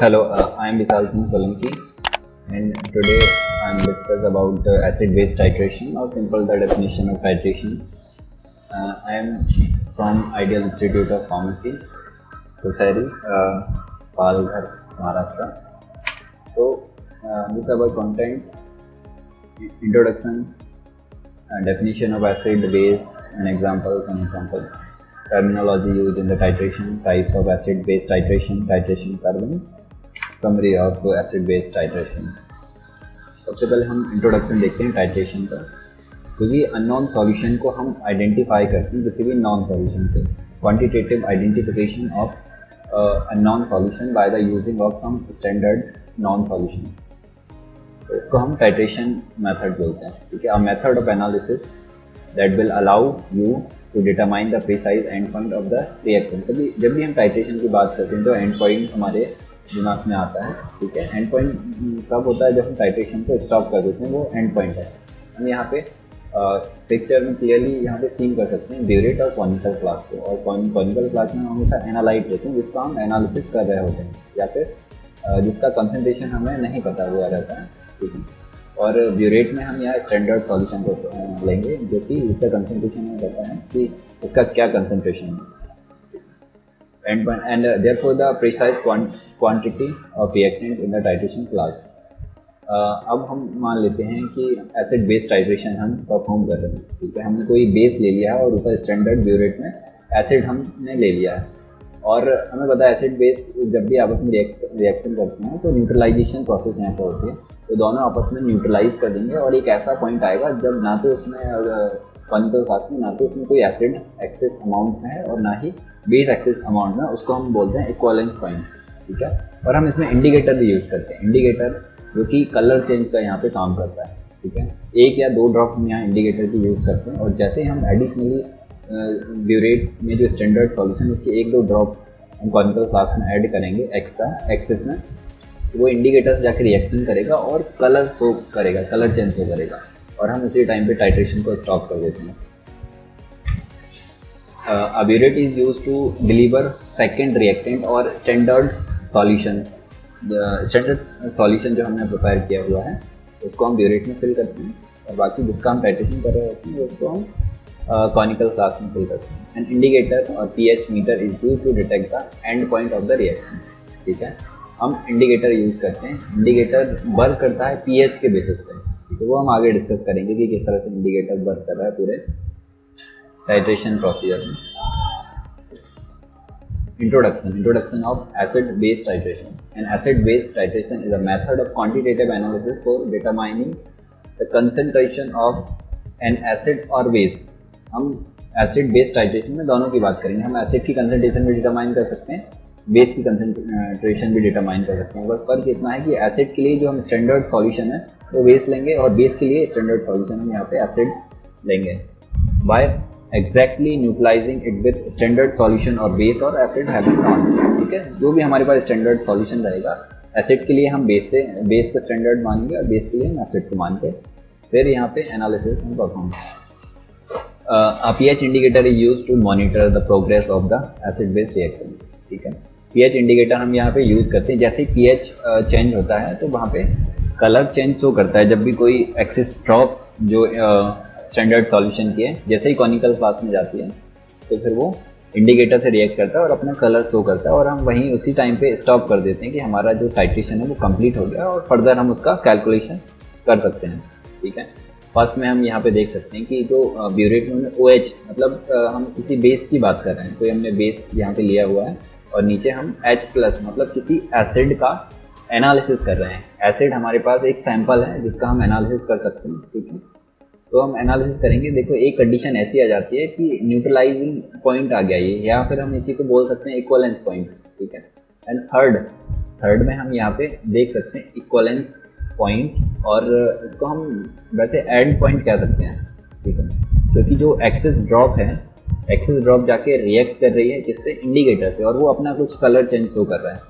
Hello, I am Vishal Singh Solanki, and today I am discuss about acid-base titration, or simple the definition of titration. I am from Ideal Institute of Pharmacy, Kusari, Palghar, Maharashtra. So, this is our content: introduction, definition of acid, base, and examples and example. Terminology used in the titration, types of acid-base titration, titration curve, summary of acid base titration. सबसे पहले हम introduction देखते हैं titration का, क्योंकि unknown solution को हम identify करते हैं किसी भी नॉन सॉल्यूशन से। Quantitative identification of unknown solution by the using of some standard known solution, तो इसको हम टाइट्रेशन मेथड बोलते हैं। ठीक है, a method of analysis that will allow you to determine the precise end point of the reaction. कभी जब भी हम टाइट्रेशन की बात करते हैं तो एंड पॉइंट हमारे दिमाग में आता है। ठीक है, एंड पॉइंट कब होता है? जब हम टाइट्रेशन को स्टॉप कर देते हैं, वो एंड पॉइंट है। हम यहाँ पे पिक्चर में क्लियरली यहाँ पे सीन कर सकते हैं ब्यूरेट और कॉनिकल फ्लास्क को। और कॉनिकल फ्लास्क में हम हमेशा एनालाइट लेते हैं, जिसका हम एनालिसिस कर रहे होते हैं, या फिर जिसका कंसनट्रेशन हमें नहीं पता हुआ रहता है। ठीक है, और ब्यूरेट में हम यहाँ स्टैंडर्ड सॉल्यूशन को लेंगे, जो कि इसका कंसनट्रेशन हमें पता है कि इसका क्या कंसनट्रेशन है। And therefore the precise quantity of reactant in the titration class. अब हम मान लेते हैं कि एसिड बेस टाइट्रेशन हम परफॉर्म कर रहे हैं। ठीक है, हमने कोई बेस ले लिया है और ऊपर स्टैंडर्ड ब्यूरेट में एसिड हमने ले लिया है, और हमें पता है एसिड बेस जब भी आपस में रिएक्शन करते हैं तो न्यूट्रलाइजेशन प्रोसेस यहाँ पर होती है, तो दोनों आपस में न्यूट्रलाइज कर देंगे, और एक ऐसा पॉइंट आएगा जब ना तो उसमें कॉनिकल फ्लास्क में ना तो उसमें कोई एसिड एक्सेस अमाउंट में है और ना ही बेस एक्सेस अमाउंट में, उसको हम बोलते हैं इक्विवेलेंस पॉइंट। ठीक है, और हम इसमें इंडिकेटर भी यूज़ करते हैं, इंडिकेटर जो कि कलर चेंज का यहाँ पे काम करता है। ठीक है, एक या दो ड्रॉप हम यहाँ इंडिकेटर की यूज़ करते हैं, और जैसे हम एडिशनली ब्यूरेट में जो स्टैंडर्ड सॉल्यूशन उसके एक दो ड्रॉप हम कॉनिकल फ्लास्क में ऐड करेंगे एक्स्ट्रा एक्सेस में, तो वो इंडिकेटर से जाकर रिएक्शन करेगा और कलर शो करेगा, कलर चेंज शो करेगा, और हम उसी टाइम पे टाइट्रेशन को स्टॉप कर देते हैं। A burette is used to deliver second reactant और standard solution। स्टैंडर्ड सॉल्यूशन जो हमने प्रिपेयर किया हुआ है उसको हम ब्यूरेट में फिल करते हैं, और बाकी जिसका हम टाइट्रेशन कर रहे होते हैं उसको हम कॉनिकल फ्लास्क में फिल करते हैं। एंड इंडिकेटर और pH meter is use to detect the end point of the reaction. ठीक है, हम इंडिकेटर यूज करते हैं, इंडिकेटर वर्क करता है pH के बेसिस पे। ठीक है, वो हम आगे डिस्कस करेंगे कि किस तरह से इंडिकेटर वर्क कर रहा है पूरे टाइट्रेशन प्रोसीजर में। Introduction of acid-base titration. An acid-base titration is a method of quantitative analysis for determining the concentration of an acid or base. हम acid base titration में दोनों की बात करेंगे। हम acid की concentration भी determine कर सकते हैं, base की concentration भी determine कर सकते हैं। बस फर्क इतना है कि acid के लिए जो हम standard solution है वो base लेंगे, और base के लिए standard solution हम यहाँ पे acid लेंगे। By exactly neutralizing it with standard solution और base और acid having none। ठीक है, जो भी हमारे पास standard solution रहेगा, acid के लिए हम base को standard मानेंगे और base के लिए हम acid को मान के फिर यहाँ पे analysis हम perform. A pH indicator is used to monitor the progress of the acid base reaction। ठीक है, pH indicator हम यहाँ पे यूज करते हैं, जैसे pH चेंज होता है तो वहाँ पे कलर चेंज शो करता है। जब भी कोई एक्सेस ड्रॉप जो स्टैंडर्ड सॉल्यूशन की है जैसे ही कॉनिकल फ्लास्क में जाती है तो फिर वो इंडिकेटर से रिएक्ट करता है और अपना कलर शो करता है, और हम वहीं उसी टाइम पे स्टॉप कर देते हैं कि हमारा जो टाइट्रेशन है वो कंप्लीट हो गया, और फर्दर हम उसका कैलकुलेशन कर सकते हैं। ठीक है, फर्स्ट में हम यहाँ पे देख सकते हैं कि जो ब्यूरेट में OH, मतलब हम किसी बेस की बात कर रहे हैं, तो हमने बेस यहाँ पे लिया हुआ है, और नीचे हम H+ मतलब किसी एसिड का एनालिसिस कर रहे हैं। एसिड हमारे पास एक सैंपल है जिसका हम एनालिसिस कर सकते हैं। ठीक है, तो हम एनालिसिस करेंगे। देखो, एक कंडीशन ऐसी आ जाती है कि न्यूट्रलाइजिंग पॉइंट आ गया ये, या फिर हम इसी को बोल सकते हैं इक्विवेलेंस पॉइंट। ठीक है, एंड थर्ड में हम यहाँ पे देख सकते हैं इक्विवेलेंस पॉइंट, और इसको हम वैसे एंड पॉइंट कह सकते हैं। ठीक है, क्योंकि जो एक्सेस ड्रॉप जाके रिएक्ट कर रही है किससे? इंडिकेटर से, और वो अपना कुछ कलर चेंज शो कर रहा है,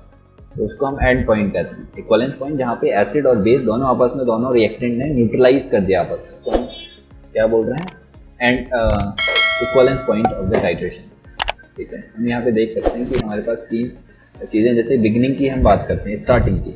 तो उसको हम एंड पॉइंट कहते हैं। इक्विवेलेंस पॉइंट जहाँ पे एसिड और बेस दोनों आपस में, दोनों रिएक्टेंट ने न्यूट्रलाइज कर दिया आपस में, उसको हम क्या बोल रहे हैं? And equivalence point of the titration. ठीक है, हम यहाँ पे देख सकते हैं कि हमारे पास 3 चीज़ें, जैसे बिगिनिंग की हम बात करते हैं, स्टार्टिंग की,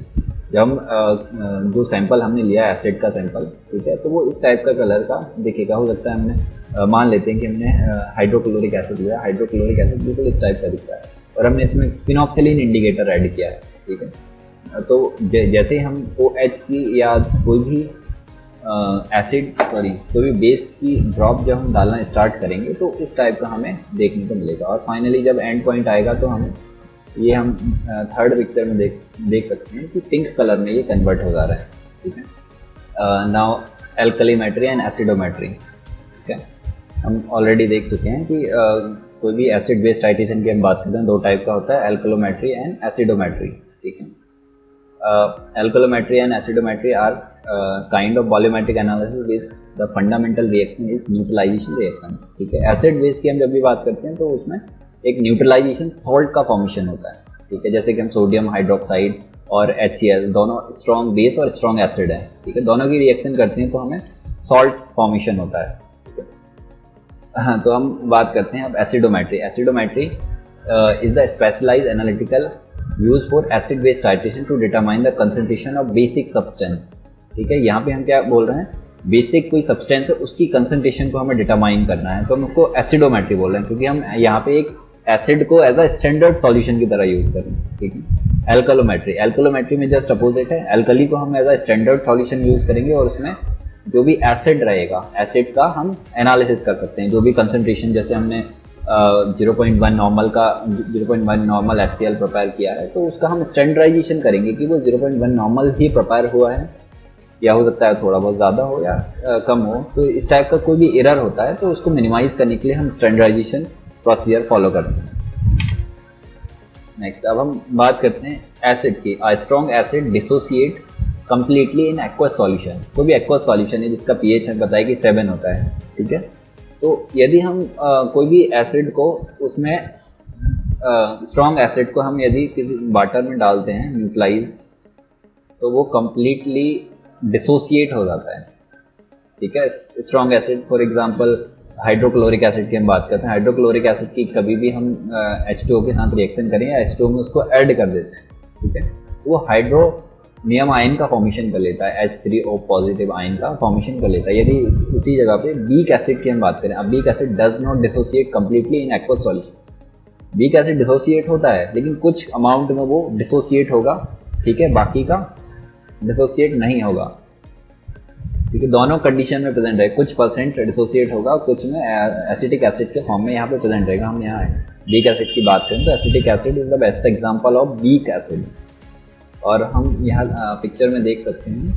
जब हम जो सैंपल हमने लिया एसिड का सैंपल, ठीक है, तो वो इस टाइप का कलर का दिखेगा। हो सकता है हमने मान लेते हैं कि हमने हाइड्रोक्लोरिक एसिड लिया, हाइड्रोक्लोरिक एसिड बिल्कुल इस टाइप का दिखता है, और हमने इसमें फिनोक्सिलिन इंडिकेटर ऐड किया है, ठीक है। तो जैसे ही हम OH की या कोई भी कोई भी बेस की ड्रॉप जब हम डालना स्टार्ट करेंगे तो इस टाइप का हमें देखने को मिलेगा, और फाइनली जब एंड पॉइंट आएगा तो हम थर्ड पिक्चर में देख सकते हैं कि पिंक कलर में ये कन्वर्ट हो जा रहा है, ठीक है। नाउ एल्कलीमेट्री एंड एसिडोमेट्री, ठीक है, हम ऑलरेडी देख चुके हैं कि कोई भी एसिड बेस टाइट्रेशन की हम बात करते हैं, दो टाइप का होता है, एल्कलोमेट्री एंड एसिडोमेट्री, ठीक है। Alkalometry and acidometry are kind of volumetric analysis with the fundamental reaction is neutralization reaction, ठीक है। एसिड बेस की हम जब भी बात करते हैं तो उसमें एक न्यूट्रलाइजेशन सॉल्ट का फॉर्मेशन होता है, ठीक है, जैसे कि हम सोडियम हाइड्रोक्साइड और HCl दोनों स्ट्रॉन्ग बेस और स्ट्रॉन्ग एसिड है, ठीक है, दोनों की रिएक्शन करते हैं तो हमें सॉल्ट फॉर्मेशन होता है, ठीक है। हाँ, तो हम बात करते हैं अब acidometry. Acidometry is the specialised analytical use for acid base titration to determine the concentration of basic substance, ठीक है। यहाँ पे हम क्या बोल रहे हैं, बेसिक कोई सब्सटेंस है उसकी कंसंट्रेशन को हमें डिटरमाइन करना है, तो हम उसको एसिडोमेट्री बोल रहे हैं, क्योंकि हम यहाँ पे एक एसिड को एज अ स्टैंडर्ड सॉल्यूशन की तरह यूज कर रहे हैं, ठीक है। एल्कलोमेट्री में जस्ट अपोजिट है, एल्कली को हम as a standard solution use करेंगे और उसमें जो भी एसिड रहेगा, एसिड का हम एनालिसिस कर सकते हैं, जो भी कंसंट्रेशन, जैसे हमने 0.1 नॉर्मल HCl प्रिपेयर किया है तो उसका हम स्टैंडर्डाइजेशन करेंगे कि वो 0.1 नॉर्मल ही प्रिपेयर हुआ है, या हो सकता है थोड़ा बहुत ज़्यादा हो या कम हो, तो इस टाइप का कोई भी एरर होता है तो उसको मिनिमाइज करने के लिए हम स्टैंडर्डाइजेशन प्रोसीजर फॉलो करते हैं। नेक्स्ट अब हम बात करते हैं एसिड की। A strong acid dissociate completely in aqueous solution. कोई भी एक्वस सॉल्यूशन है जिसका pH हमें पता है कि 7 होता है, ठीक है, तो यदि हम कोई भी एसिड को उसमें स्ट्रॉन्ग एसिड को हम यदि किसी वाटर में डालते हैं न्यूट्रलाइज, तो वो कंप्लीटली डिसोसिएट हो जाता है, ठीक है। Strong acid for example hydrochloric acid की हम बात करते हैं, हाइड्रोक्लोरिक एसिड की कभी भी हम H2O के साथ रिएक्शन करें या H2O में उसको ऐड कर देते हैं, ठीक है, वो हाइड्रोनियम आयन का फॉर्मेशन कर लेता है, H3O पॉजिटिव आयन का फॉर्मेशन कर लेता है। यदि उसी जगह पे वीक एसिड की हम बात करें, अब weak acid does not dissociate completely in aqueous solution. Weak acid dissociate होता है लेकिन कुछ अमाउंट में वो डिसोसिएट होगा, ठीक है, बाकी का डिसोसिएट नहीं होगा, ठीक है, दोनों कंडीशन में प्रेजेंट है, कुछ परसेंट डिसोसिएट होगा, कुछ में एसिटिक एसिड के फॉर्म में यहाँ पे प्रेजेंट रहेगा। हम यहाँ वीक एसिड की बात करें तो acetic acid is the best example of weak acid, और हम यहाँ पिक्चर में देख सकते हैं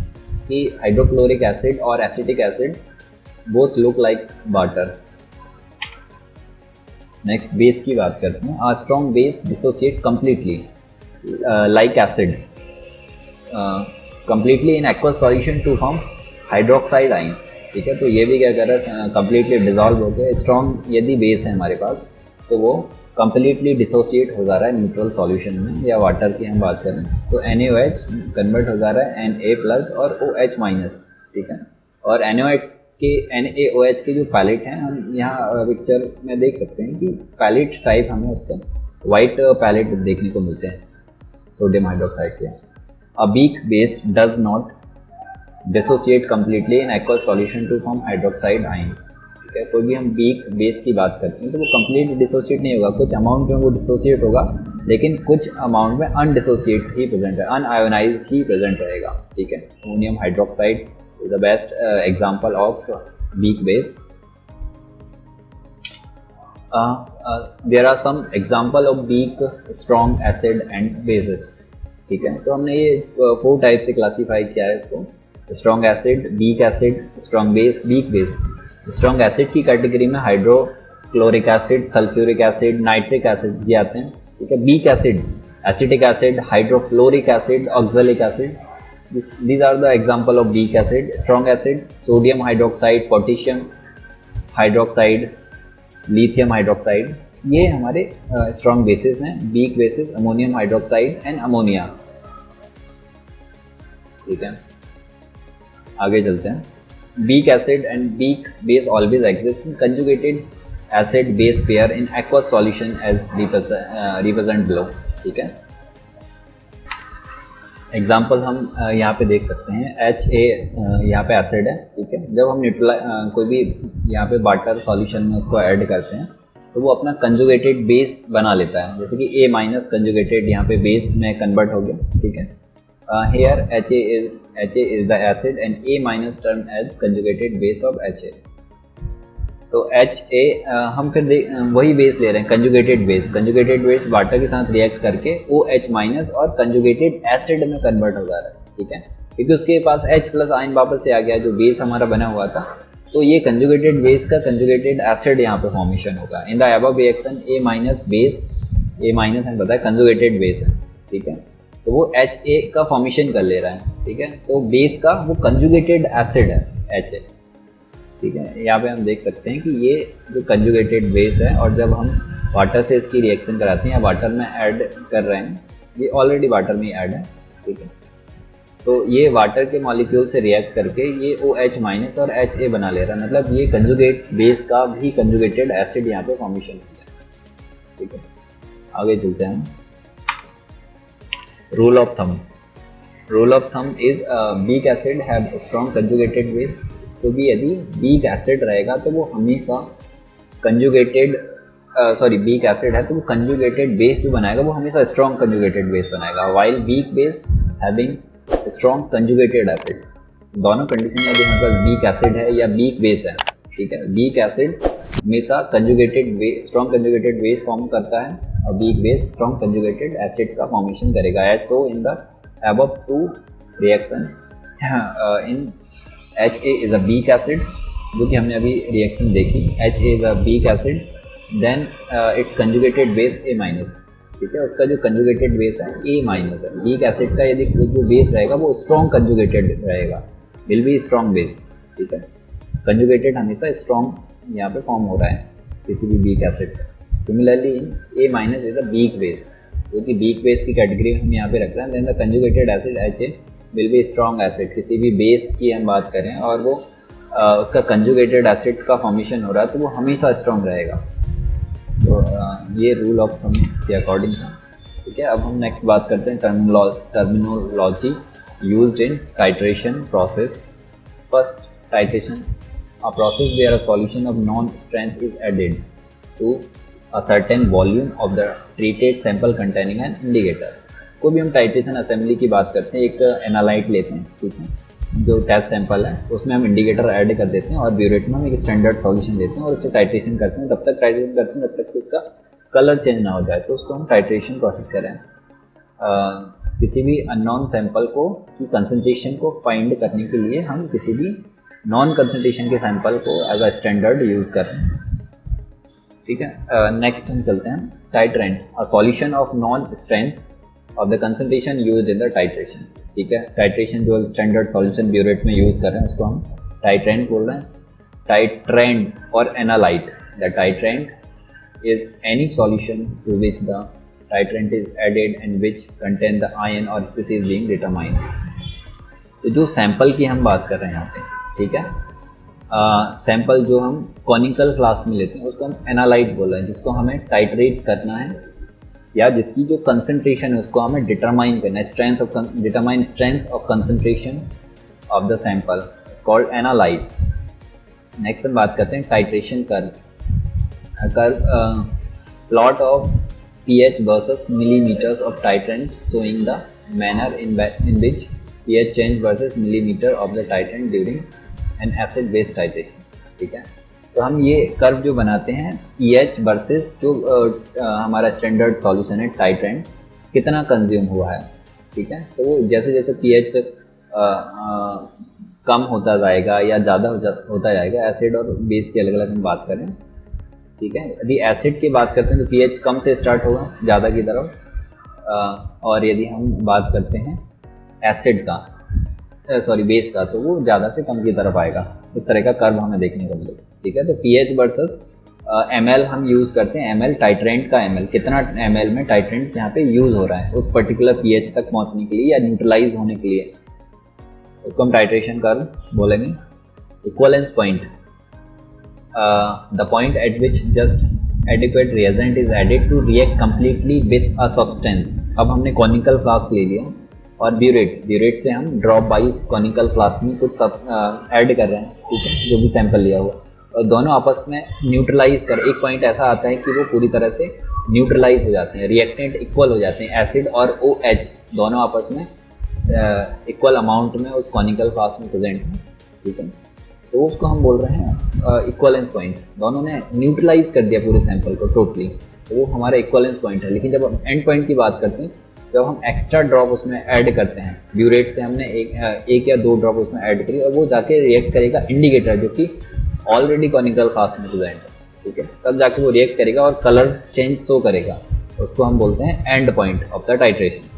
कि हाइड्रोक्लोरिक एसिड और acetic acid both look like water. Next base की बात करते हैं। A strong base dissociate completely like acid completely in aqueous solution to form hydroxide ion, ठीक है, तो ये भी क्या कर रहा है, कंप्लीटली डिजॉल्व हो गया। स्ट्रॉन्ग यदि बेस है हमारे पास तो वो कंप्लीटली डिसोसिएट हो जा रहा है न्यूट्रल सॉल्यूशन में, या वाटर की हम बात करें तो NaOH कन्वर्ट हो जा रहा है Na+ और OH-, ठीक है, और NaOH के जो पैलेट हैं हम यहाँ पिक्चर में देख सकते हैं कि पैलेट टाइप हमें उसका वाइट पैलेट देखने को मिलते हैं सोडियम हाइड्रोक्साइड के। A weak base does not dissociate completely in aqueous solution to form hydroxide ion, ठीक है, कोई भी हम वीक बेस की बात करते हैं तो वो कंप्लीटली डिसोसिएट नहीं होगा, कुछ अमाउंट में वो डिसोसिएट होगा लेकिन कुछ अमाउंट में अनडिसोसिएट ही प्रेजेंट है, अनआयोनाइज ही प्रेजेंट रहेगा, ठीक है। Ammonium hydroxide is the best example of weak base. There are some example of weak strong acid and bases, ठीक है, तो हमने ये 4 टाइप से क्लासीफाई किया है इसको, strong acid, weak acid, strong base, week base. Strong acid की कैटेगरी में hydrochloric acid, sulphuric acid, nitric acid भी आते हैं, ठीक है। Weak acid acetic acid, hydrofluoric acid, oxalic acid, these are the example of weak acid. Strong acid sodium hydroxide, potassium hydroxide, lithium hydroxide, ये हमारे strong bases हैं। Weak bases ammonium hydroxide and ammonia, ठीक है। आगे चलते हैं। Weak acid and weak base always exist in conjugated acid base pair in aqueous solution as represent below, ठीक है। एग्जाम्पल हम यहाँ पे देख सकते हैं HA यहाँ पे एसिड है, ठीक है। जब हम कोई भी यहाँ पे वाटर सॉल्यूशन में उसको ऐड करते हैं तो वो अपना कंजुगेटेड बेस बना लेता है, जैसे कि A माइनस कंजुगेटेड यहाँ पे बेस में कन्वर्ट हो गया, ठीक है। Here HA is the acid and A minus term as conjugated base of HA। तो HA हम फिर वही बेस ले रहे हैं, कंजुगेटेड बेस वाटर के साथ रिएक्ट करके OH माइनस और कंजुगेटेड एसिड में कन्वर्ट हो जा रहा है, ठीक है, क्योंकि उसके पास H प्लस आयन वापस से आ गया जो बेस हमारा बना हुआ था। तो ये कंजुगेटेड बेस का कंजुगेटेड एसिड यहाँ पे फॉर्मेशन होगा। इन the above reaction A minus base, A minus हमें पता है कंजुगेटेड बेस है, ठीक है, तो वो HA का फॉर्मेशन कर ले रहा है, ठीक है। तो बेस का वो कंजुगेटेड एसिड है HA, ठीक है। यहाँ पे हम देख सकते हैं कि ये जो कंजुगेटेड बेस है और जब हम वाटर से इसकी रिएक्शन कराते हैं या वाटर में ऐड कर रहे हैं, ये ऑलरेडी वाटर में ऐड है, ठीक है। तो ये वाटर के मॉलिक्यूल से रिएक्ट करके ये OH माइनस और HA बना ले रहा है, मतलब ये कंजुगेट बेस का भी कंजुगेटेड एसिड यहाँ पे फॉर्मेशन हो गया, ठीक है। आगे चलते हैं। Rule of thumb is weak acid have strong conjugated base. तो भी यदि वीक एसिड रहेगा तो वो हमेशा वीक एसिड है तो वो कंजुगेटेड बेस जो बनाएगा वो हमेशा स्ट्रॉन्ग कंजुगेटेड बेस बनाएगा, while weak base having strong conjugated acid. दोनों कंडीशन में यदि हमारे पास वीक एसिड है या वीक बेस है, ठीक है, वीक एसिड हमेशा स्ट्रॉन्ग कंजुगेटेड बेस फॉर्म करता है और weak base strong conjugated acid का फॉर्मेशन करेगा, as so in the above two reaction. In HA is a weak acid, जो कि हमने अभी रिएक्शन देखी, HA is a weak acid, then its conjugated base A minus, ठीक है, उसका जो conjugated base है A minus है। weak acid का यदि जो बेस रहेगा वो strong conjugated रहेगा, will be strong base, ठीक है। conjugated हमेशा strong यहाँ पे फॉर्म हो रहा है किसी भी weak acid का। Similarly A minus is a weak base, जो कि weak base की कैटेगरी हम यहाँ पे रख रहे हैं। then the conjugated acid HA will be strong acid. किसी भी बेस की हम बात करें और वो उसका कंजुगेटेड एसिड का फॉर्मेशन हो रहा है तो वो हमेशा स्ट्रॉन्ग रहेगा। तो ये रूल ऑफ थंब के अकॉर्डिंग था, ठीक है। अब हम नेक्स्ट बात करते हैं terminology used in titration process. First, titration, a process where a solution of known strength is added to a certain volume of the treated sample containing an indicator. कोई भी हम टाइट्रेशन असेंबली की बात करते हैं, एक एनालाइट लेते हैं, ठीक है, जो टेस्ट सैंपल है उसमें हम इंडिकेटर ऐड कर देते हैं और ब्यूरेट में हम एक स्टैंडर्ड सॉल्यूशन लेते हैं और उससे टाइट्रेशन करते हैं। तब तक टाइट्रेशन करते हैं जब तक कि उसका कलर चेंज ना हो जाए, तो उसको हम टाइट्रेशन प्रोसेस करें। किसी भी अननोन सैंपल को की कंसंट्रेशन को फाइंड करने के लिए हम किसी भी नॉन कंसंट्रेशन के सैंपल को एज अ स्टैंडर्ड यूज़ कर रहे हैं, ठीक है। नेक्स्ट हम चलते हैं titrant, a solution of known strength of the concentration used in the titration, ठीक है। टाइट्रेशन जो स्टैंडर्ड सॉल्यूशन ब्यूरेट में यूज़ कर रहे हैं उसको हम टाइट्रेंट बोल रहे हैं। टाइट्रेंट और analyte, the titrant is any solution to which the titrant is added and which contain the ion और स्पीसीज बीइंग डिटरमाइंड। तो जो सैंपल की हम बात कर रहे हैं यहाँ पे, ठीक है, सैंपल जो हम कॉनिकल क्लास में लेते हैं उसको हम एनालाइट बोल रहे हैं, जिसको हमें टाइट्रेट करना है या जिसकी जो कंसंट्रेशन है उसको हमें डिटरमाइन करना है, determine strength of concentration of the sample is called analyte. Next हम बात करते हैं titration curve, plot of pH versus millimetres of titrant showing the manner in which pH change versus millimetre of the titrant during an acid base titration, ठीक है। तो हम ये curve जो बनाते हैं pH वर्सेस जो हमारा स्टैंडर्ड सॉल्यूशन है टाइट्रेंट कितना कंज्यूम हुआ है, ठीक है। तो वो जैसे जैसे pH कम होता जाएगा या ज़्यादा होता जाएगा, एसिड और बेस की अलग अलग हम बात करें, ठीक है। यदि एसिड की बात करते हैं तो pH कम से स्टार्ट होगा ज़्यादा की तरफ, और यदि हम बात करते हैं एसिड का बेस का तो वो ज़्यादा से कम की तरफ आएगा। इस तरह का कर्व हमें देखने को मिलेगा, ठीक है। तो pH वर्सेस ml हम यूज़ करते हैं, ml टाइट्रेंट का ml, कितना ml में टाइट्रेंट यहाँ पे यूज़ हो रहा है उस पर्टिकुलर pH तक पहुँचने के लिए या न्यूट्रलाइज होने के लिए, उसको हम टाइट्रेशन कर्व बोलेंगे। Equivalence point, the point at which just adequate reagent is added to react completely with a substance. अब हमने कॉनिकल फ्लास्क ले लिया, और ब्यूरेट से हम ड्रॉप वाइज कॉनिकल फ्लास्क में कुछ सब ऐड कर रहे हैं, ठीक है, जो भी सैंपल लिया हुआ, और दोनों आपस में न्यूट्रलाइज कर, एक पॉइंट ऐसा आता है कि वो पूरी तरह से न्यूट्रलाइज हो जाते हैं, रिएक्टेंट इक्वल हो जाते हैं, एसिड और OH दोनों आपस में इक्वल अमाउंट में उस कॉनिकल फ्लास्क में प्रेजेंट है, ठीक है। तो उसको हम बोल रहे हैं इक्वलेंस पॉइंट। दोनों ने न्यूट्रलाइज कर दिया पूरे सैंपल को टोटली, तो वो हमारा इक्वलेंस पॉइंट है। लेकिन जब हम एंड पॉइंट की बात करते हैं, जब हम एक्स्ट्रा ड्रॉप उसमें ऐड करते हैं, ब्यूरेट से हमने एक या दो ड्रॉप उसमें ऐड करी और वो जाके रिएक्ट करेगा इंडिकेटर, जो कि ऑलरेडी कॉनिकल फ्लास्क में प्रेजेंट है, ठीक है, तब जाके वो रिएक्ट करेगा और कलर चेंज शो करेगा। उसको हम बोलते हैं and point of the titration.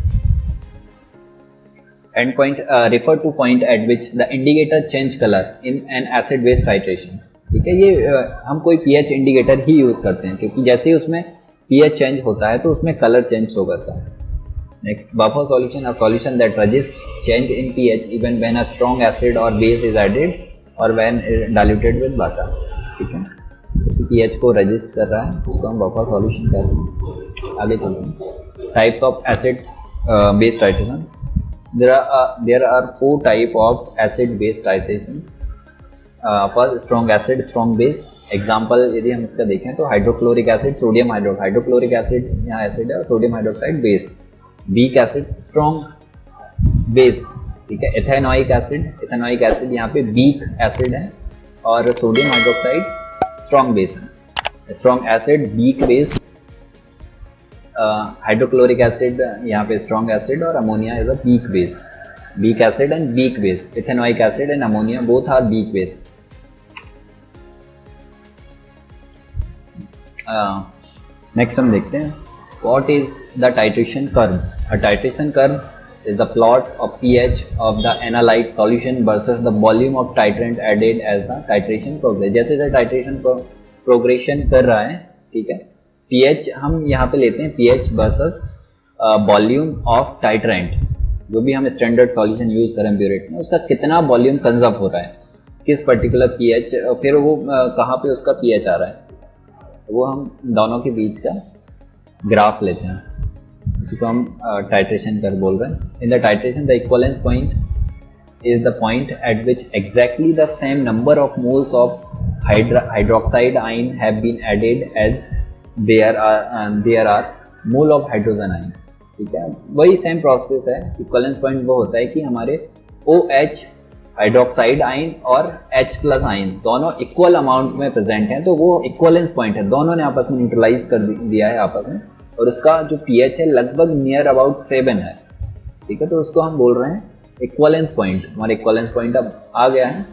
And point refer two point at which the indicator change colour in an acid base titration, ठीक है। ये हम कोई pH इंडिकेटर ही यूज करते हैं, क्योंकि जैसे ही उसमें pH चेंज होता है तो उसमें कलर चेंज शो करता है। Next, buffer solution, a solution that resist change in pH even when a strong acid और बेस इज एडेड और व्हेन डाइल्यूटेड विद वाटर, ठीक है। pH को रजिस्ट कर रहा है, उसको हम बफर सॉल्यूशन कर रहे हैं। आगे चलते हैं। Types of acid base titration. There are 4 type of acid base titration. First, strong acid, strong base. Example यदि हम इसका देखें तो hydrochloric acid, sodium hydrochloric acid यहाँ एसिड है, sodium hydroxide base. Weak acid, strong base, ठीक है। Ethanoic acid यहाँ पे वीक एसिड है और सोडियम हाइड्रोक्साइड स्ट्रॉन्ग बेस है। Strong acid, weak base, hydrochloric acid यहाँ पे स्ट्रॉन्ग एसिड और ammonia is a weak base. Weak acid and weak base, ethanoic acid and ammonia both are weak base. Next हम देखते हैं what is the titration curve. A titration curve is the plot of pH of the analyte solution versus the volume of titrant added as the titration progress. जैसे जैसे titration progression कर रहा है, ठीक है, pH हम यहाँ पे लेते हैं pH versus volume of titrant. जो भी हम स्टैंडर्ड सॉल्यूशन यूज करें ब्यूरेट में, उसका कितना वॉल्यूम कंजर्व हो रहा है, किस पर्टिकुलर pH, फिर वो कहाँ पे उसका pH आ रहा है, तो वो हम दोनों के बीच का ग्राफ लेते हैं, जिसको हम टाइट्रेशन कर्व बोल रहे हैं। In the titration the equivalence point is the point at which exactly the same number of moles of hydroxide ion have been added as there are mole of hydrogen ion, ठीक है। वही same process है। Equivalence point वो होता है कि हमारे OH hydroxide ion और H+ आयन दोनों इक्वल अमाउंट में प्रेजेंट हैं, तो वो इक्वलेंस पॉइंट है। दोनों ने आपस में न्यूट्रलाइज कर दिया है आपस में, और उसका जो pH है लगभग नियर अबाउट 7 है, ठीक है। तो उसको हम बोल रहे हैं इक्वलेंस पॉइंट। हमारा इक्वलेंस पॉइंट अब आ गया है,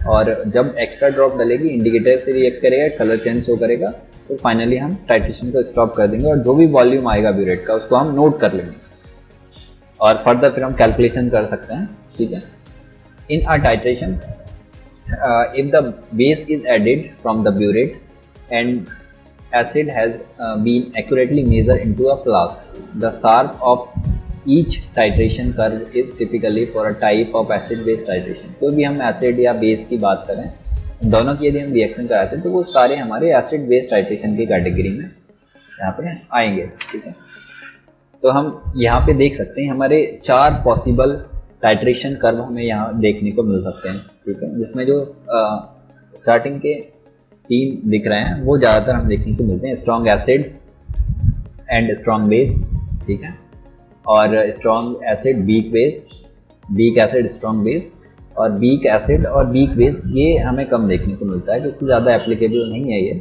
और जब एक्स्ट्रा ड्रॉप डलेगी इंडिकेटर से रिएक्ट करेगा, कलर चेंज शो करेगा, तो फाइनली हम टाइट्रेशन को स्टॉप कर देंगे और जो भी वॉल्यूम आएगा ब्यूरेट का उसको हम नोट कर लेंगे और फर्दर फिर हम कैलकुलेशन कर सकते हैं, ठीक है। In a titration if the base is added from the burette and acid has been accurately measured into a flask, the sharp of each titration curve is typically for a type of acid base titration। कोई भी हम acid या base की बात करें, दोनों की यदि हम रिएक्शन कराते हैं तो वो सारे हमारे एसिड बेस टाइट्रेशन की कैटेगरी में यहाँ पे आएंगे, ठीक है। तो हम यहाँ पे देख सकते हैं हमारे 4 पॉसिबल टाइट्रेशन कर्व हमें यहाँ देखने को मिल सकते हैं, ठीक है, जिसमें जो स्टार्टिंग के 3 दिख रहे हैं वो ज़्यादातर हम देखने को मिलते हैं। Strong acid and strong base, ठीक है, और strong acid weak base, weak acid strong base, और वीक एसिड और वीक बेस ये हमें कम देखने को मिलता है क्योंकि ज़्यादा एप्लीकेबल नहीं है ये,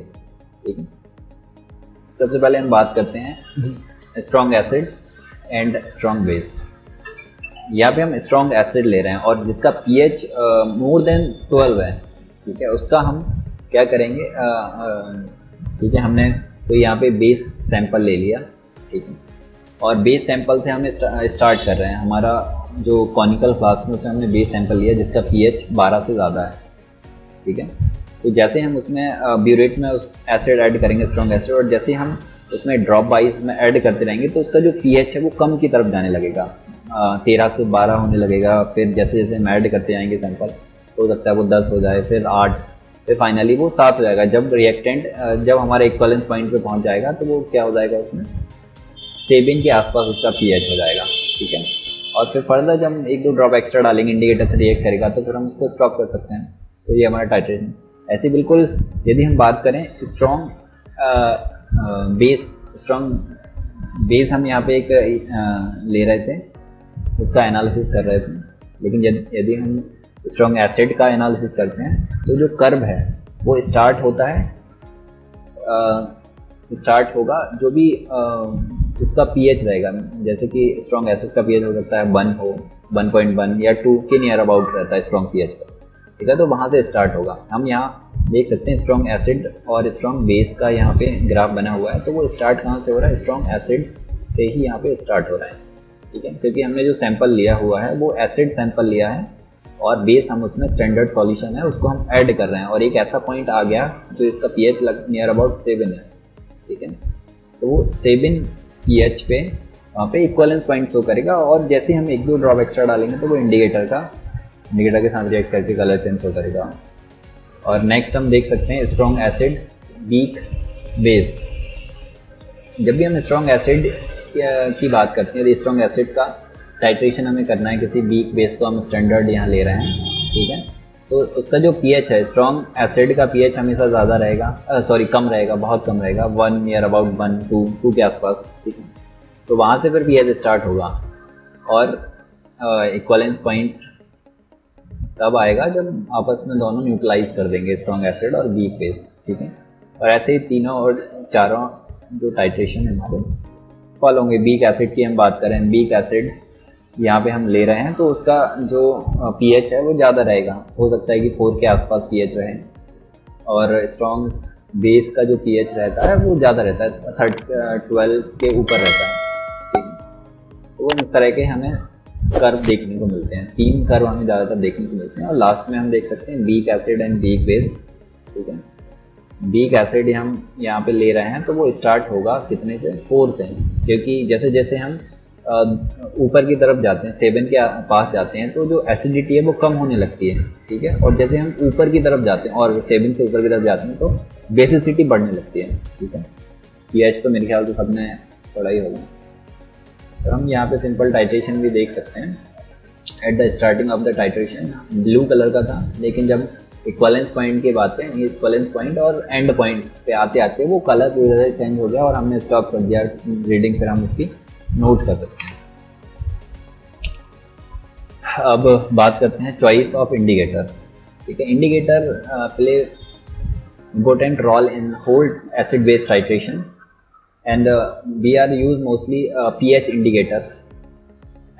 ठीक है। सबसे पहले हम बात करते हैं strong acid and strong base. यहाँ पे हम स्ट्रॉन्ग एसिड ले रहे हैं और जिसका pH मोर देन 12 है, ठीक है, उसका हम क्या करेंगे, ठीक है, हमने तो यहाँ पे बेस सैंपल ले लिया, ठीक है, और बेस सैंपल से हम स्टार्ट कर रहे हैं। हमारा जो कॉनिकल फ्लास्क में उसमें हमने बेस सैंपल लिया जिसका pH 12 से ज़्यादा है, ठीक है। तो जैसे हम उसमें ब्यूरेट में उस एसिड ऐड करेंगे, स्ट्रॉन्ग एसिड, और जैसे हम उसमें ड्रॉप वाइज में ऐड करते रहेंगे तो उसका जो pH है वो कम की तरफ जाने लगेगा, 13 से 12 होने लगेगा। फिर जैसे जैसे हम ऐड करते जाएंगे सैंपल, तो हो सकता है वो 10 हो जाए, फिर 8, फिर फाइनली वो 7 हो जाएगा। जब रिएक्टेंट जब हमारे इक्वलेंस पॉइंट पे पहुंच जाएगा तो वो क्या हो जाएगा, उसमें 7 के आसपास उसका pH हो जाएगा, ठीक है। और फिर फर्दर जब हम 1-2 ड्रॉप एक्स्ट्रा डालेंगे, इंडिकेटर से रिएक्ट करेगा तो फिर हम उसको स्टॉप कर सकते हैं। तो ये हमारा टाइट्रेशन। ऐसे बिल्कुल यदि हम बात करें स्ट्रॉन्ग बेस हम यहाँ पे एक ले रहे थे, उसका एनालिसिस कर रहे थे, लेकिन यदि हम स्ट्रॉन्ग एसिड का एनालिसिस करते हैं तो जो कर्व है वो स्टार्ट होता है, स्टार्ट होगा जो भी उसका पीएच रहेगा, जैसे कि स्ट्रॉन्ग एसिड का पीएच हो सकता है 1 हो, 1.1 या 2 के नियर अबाउट रहता है स्ट्रॉन्ग पीएच का, ठीक है। तो वहाँ से स्टार्ट होगा। हम यहाँ देख सकते हैं स्ट्रॉन्ग एसिड और स्ट्रॉन्ग बेस का यहाँ पे ग्राफ बना हुआ है। तो वो स्टार्ट कहाँ से हो रहा है? स्ट्रॉन्ग एसिड से ही यहाँ पे स्टार्ट हो रहा है, ठीक है, क्योंकि हमने जो सैंपल लिया हुआ है वो एसिड सैंपल लिया है और बेस हम उसमें स्टैंडर्ड सॉल्यूशन है उसको हम ऐड कर रहे हैं, और एक ऐसा पॉइंट आ गया जो इसका पीएच नियर अबाउट 7 है, ठीक है। तो वो 7 पीएच पे वहाँ पे इक्वलेंस पॉइंट शो करेगा, और जैसे हम 1-2 ड्रॉप एक्स्ट्रा डालेंगे तो वो इंडिकेटर के साथ रिएक्ट करके कलर चेंज शो करेगा। और नेक्स्ट हम देख सकते हैं स्ट्रॉन्ग एसिड, वीक बेस। जब भी हम स्ट्रॉन्ग एसिड की बात करते हैं, स्ट्रॉन्ग एसिड का टाइट्रेशन हमें करना है, किसी वीक बेस को हम स्टैंडर्ड यहाँ ले रहे हैं, ठीक है, तो उसका जो पीएच है, स्ट्रॉन्ग एसिड का पीएच हमेशा ज़्यादा रहेगा, कम रहेगा, बहुत कम रहेगा, 1 नियर अबाउट 1, 2 के आसपास, ठीक है। तो वहाँ से फिर पीएच स्टार्ट होगा, और इक्वलेंस पॉइंट तब आएगा जब आपस में दोनों न्यूट्रलाइज कर देंगे, स्ट्रॉन्ग एसिड और वीक बेस, ठीक है। और ऐसे ही तीनों और चारों जो टाइट्रेशन है हमारे फॉलो होंगे। वीक एसिड की हम बात करें, वीक एसिड यहाँ पे हम ले रहे हैं तो उसका जो पीएच है वो ज़्यादा रहेगा, हो सकता है कि 4 के आसपास पीएच रहे, और स्ट्रॉन्ग बेस का जो पीएच रहता है वो ज़्यादा रहता है, 12 के ऊपर रहता है, ठीक है। तो इस तरह के हमें कर्व देखने को मिलते हैं, 3 कर्व हमें ज़्यादातर देखने को मिलते हैं, और लास्ट में हम देख सकते हैं weak acid and weak base, ठीक है। वीक एसिड हम यहाँ पे ले रहे हैं तो वो स्टार्ट होगा कितने से? 4 से, क्योंकि जैसे जैसे हम ऊपर की तरफ जाते हैं, 7 के पास जाते हैं, तो जो एसिडिटी है वो कम होने लगती है, ठीक है। और जैसे हम ऊपर की तरफ जाते हैं और 7 से ऊपर की तरफ जाते हैं तो बेसिसिटी बढ़ने लगती है, ठीक है। पीएच तो मेरे ख्याल से सबने पढ़ा ही होगा। तो हम यहाँ पे सिंपल टाइट्रेशन भी देख सकते हैं। At the starting of the titration blue colour का था, लेकिन जब इक्वलेंस पॉइंट की बात करें, इक्वलेंस पॉइंट और एंड पॉइंट पे आते आते वो कलर पूरी तरह से चेंज हो गया और हमने स्टॉप कर दिया रीडिंग, फिर हम उसकी नोट कर सकते हैं। अब बात करते हैं चॉइस ऑफ इंडिकेटर, ठीक है। Indicator play important role in whole acid base titration, and we are use mostly pH indicator.